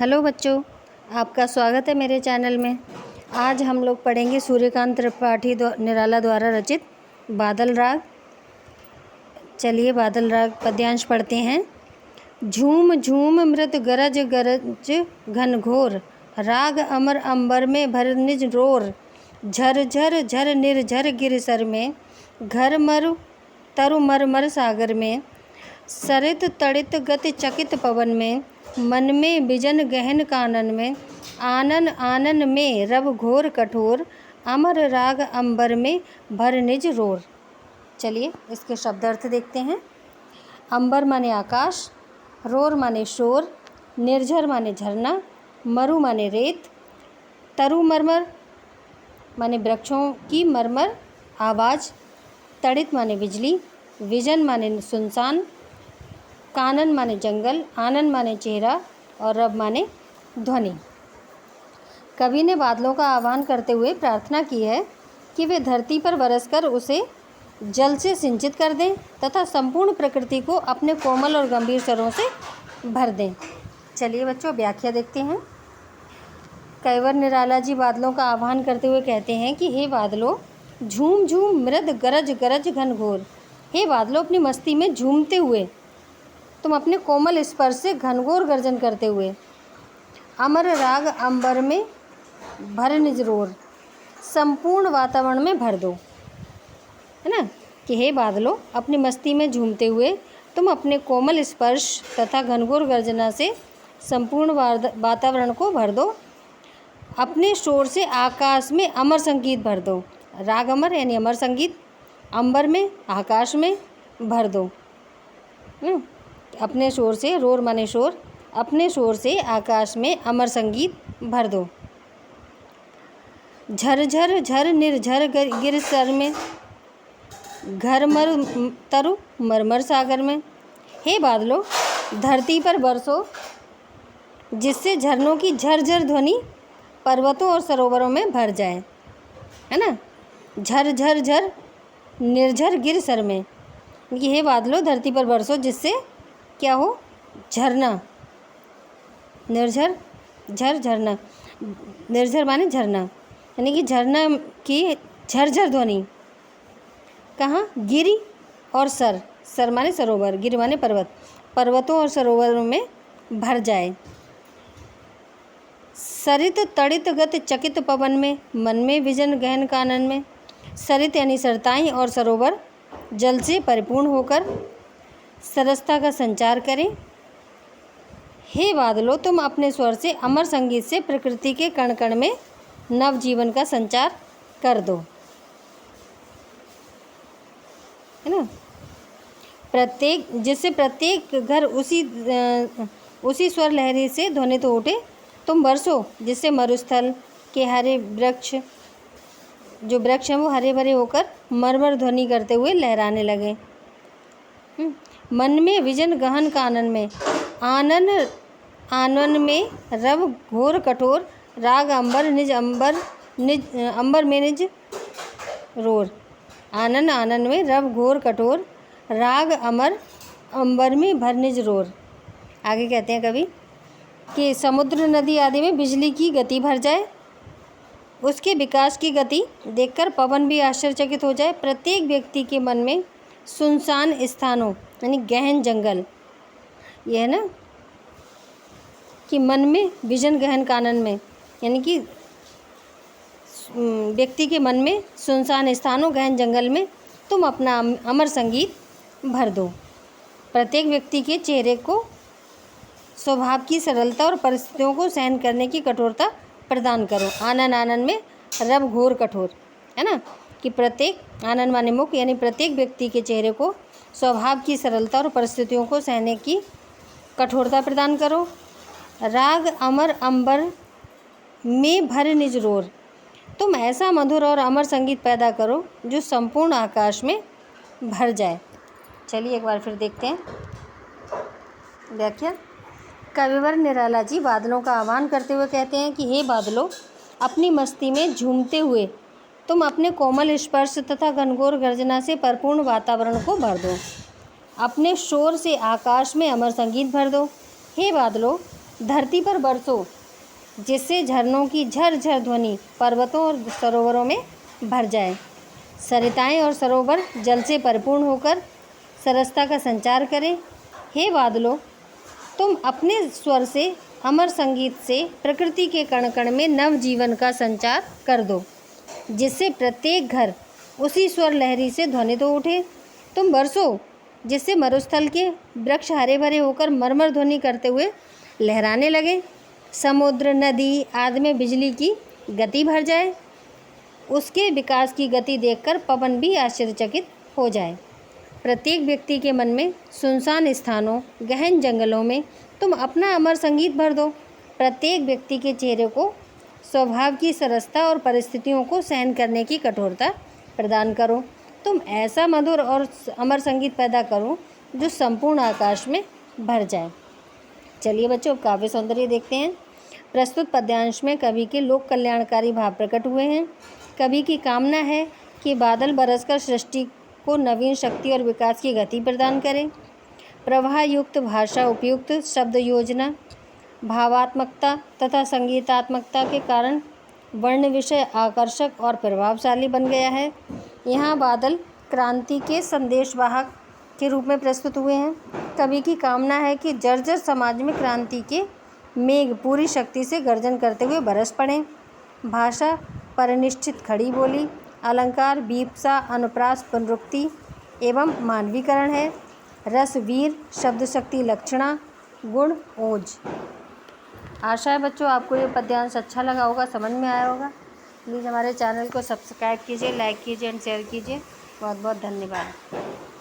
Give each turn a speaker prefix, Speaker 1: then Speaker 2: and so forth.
Speaker 1: Hello बच्चों, आपका स्वागत है मेरे चैनल में। आज हम लोग पढ़ेंगे सूर्यकांत त्रिपाठी निराला द्वारा रचित बादल राग। चलिए बादल राग पद्यांश पढ़ते हैं। झूम झूम मृत गरज गरज घनघोर, राग अमर अंबर में भर निज रोर। झर झर झर निर्झर गिरसर में, घर मरु तरु मर मर सागर में। सरित तड़ित गति चकित पवन में, मन में बिजन गहन कानन में। आनन आनन में रव घोर कठोर, अमर राग अंबर में भर निज रोर। चलिए इसके शब्दार्थ देखते हैं। अंबर माने आकाश, रोर माने शोर, निर्झर माने झरना, मरु माने रेत, तरु मरमर माने वृक्षों की मरमर आवाज़, तड़ित माने बिजली, विजन माने सुनसान, कानन माने जंगल, आनन माने चेहरा और रब माने ध्वनि। कवि ने बादलों का आह्वान करते हुए प्रार्थना की है कि वे धरती पर बरसकर उसे जल से सिंचित कर दें तथा संपूर्ण प्रकृति को अपने कोमल और गंभीर स्वरों से भर दें। चलिए बच्चों व्याख्या देखते हैं। कैवर निराला जी बादलों का आह्वान करते हुए कहते हैं कि हे बादलों, झूम झूम मृद गरज गरज घनघोर। हे बादलों, अपनी मस्ती में झूमते हुए तुम अपने कोमल स्पर्श से घनघोर गर्जन करते हुए अमर राग अंबर में भर निज रोर, संपूर्ण वातावरण में भर दो। है ना कि हे बादलों, अपनी मस्ती में झूमते हुए तुम अपने कोमल स्पर्श तथा घनघोर गर्जना से संपूर्ण वातावरण को भर दो। अपने शोर से आकाश में अमर संगीत भर दो। राग अमर यानी अमर संगीत, अंबर में आकाश में भर दो। अपने शोर से, रोर माने शोर, अपने शोर से आकाश में अमर संगीत भर दो। झर झर झर निर्झर गिर सर में, घर मर तरु मरमर सागर में। हे बादलों, धरती पर बरसो जिससे झरनों की झरझर ध्वनि पर्वतों और सरोवरों में भर जाए। है ना, झर झर झर निर्झर गिर सर में, कि हे बादलों धरती पर बरसो जिससे क्या हो, झरना, निर्झर झर झरना, निर्झर माने झरना यानी कि झरना की झरझर ध्वनि कहाँ, गिरी और सर, सर माने सरोवर, गिर माने पर्वत, पर्वतों और सरोवरों में भर जाए। सरित तड़ित गत चकित पवन में, मन में विजन गहन कानन में। सरित यानी सरताएं और सरोवर जल से परिपूर्ण होकर सरसता का संचार करें। हे बादलों, तुम अपने स्वर से, अमर संगीत से प्रकृति के कण कण में नव जीवन का संचार कर दो। है ना, जिससे प्रत्येक घर उसी स्वर लहरी से ध्वनित हो उठे। तुम बरसो जिससे मरुस्थल के हरे वृक्ष, जो वृक्ष हैं वो हरे भरे होकर मरमर ध्वनि करते हुए लहराने लगे। मन में विजन गहन कानन में, आनन आनन में रव घोर कठोर, राग अंबर में निज रोर। आनन आनन में रव घोर कठोर, राग अमर अंबर में भर निज रोर। आगे कहते हैं कवि कि समुद्र नदी आदि में बिजली की गति भर जाए, उसके विकास की गति देखकर पवन भी आश्चर्यचकित हो जाए। प्रत्येक व्यक्ति के मन में सुनसान स्थानों यानी गहन जंगल, यह है ना कि मन में विजन गहन कानन में, यानी कि व्यक्ति के मन में सुनसान स्थानों गहन जंगल में तुम अपना अमर संगीत भर दो। प्रत्येक व्यक्ति के चेहरे को स्वभाव की सरलता और परिस्थितियों को सहन करने की कठोरता प्रदान करो। आनन आनन में रब घोर कठोर, है ना कि प्रत्येक, आनन माने मुख, यानी प्रत्येक व्यक्ति के चेहरे को स्वभाव की सरलता और परिस्थितियों को सहने की कठोरता प्रदान करो। राग अमर अंबर में भर निज रोर, तुम ऐसा मधुर और अमर संगीत पैदा करो जो संपूर्ण आकाश में भर जाए। चलिए एक बार फिर देखते हैं व्याख्या। कविवर निराला जी बादलों का आह्वान करते हुए कहते हैं कि हे बादलों, अपनी मस्ती में झूमते हुए तुम अपने कोमल स्पर्श तथा घनघोर गर्जना से परिपूर्ण वातावरण को भर दो। अपने शोर से आकाश में अमर संगीत भर दो। हे बादलों, धरती पर बरसो, जिससे झरनों की झरझर ध्वनि पर्वतों और सरोवरों में भर जाए। सरिताएं और सरोवर जल से परिपूर्ण होकर सरसता का संचार करें। हे बादलों, तुम अपने स्वर से, अमर संगीत से प्रकृति के कण कण में नव जीवन का संचार कर दो, जिससे प्रत्येक घर उसी स्वर लहरी से ध्वनित हो उठे। तुम बरसो, जिससे मरुस्थल के वृक्ष हरे भरे होकर मरमर ध्वनि करते हुए लहराने लगे। समुद्र, नदी आदि में बिजली की गति भर जाए। उसके विकास की गति देखकर पवन भी आश्चर्यचकित हो जाए। प्रत्येक व्यक्ति के मन में सुनसान स्थानों, गहन जंगलों में तुम अपना अमर संगीत भर दो। प्रत्येक व्यक्ति के चेहरे को स्वभाव की सरसता और परिस्थितियों को सहन करने की कठोरता प्रदान करो। तुम ऐसा मधुर और अमर संगीत पैदा करो जो संपूर्ण आकाश में भर जाए। चलिए बच्चों, अब काव्य सौंदर्य देखते हैं। प्रस्तुत पद्यांश में कवि के लोक कल्याणकारी भाव प्रकट हुए हैं। कवि की कामना है कि बादल बरसकर सृष्टि को नवीन शक्ति और विकास की गति प्रदान करें। प्रवाह युक्त भाषा, उपयुक्त शब्द योजना, भावात्मकता तथा संगीतात्मकता के कारण वर्ण विषय आकर्षक और प्रभावशाली बन गया है। यहाँ बादल क्रांति के संदेशवाहक के रूप में प्रस्तुत हुए हैं। कवि की कामना है कि जर्जर समाज में क्रांति के मेघ पूरी शक्ति से गर्जन करते हुए बरस पड़ें। भाषा परिनिष्ठित खड़ी बोली, अलंकार बीपसा, अनुप्रास पुनरुक्ति एवं मानवीकरण है। रस वीर, शब्द शक्ति लक्षणा, गुण ओज। आशा है बच्चों आपको ये पद्यांश अच्छा लगा होगा, समझ में आया होगा। प्लीज़ हमारे चैनल को सब्सक्राइब कीजिए, लाइक कीजिए एंड शेयर कीजिए। बहुत बहुत धन्यवाद।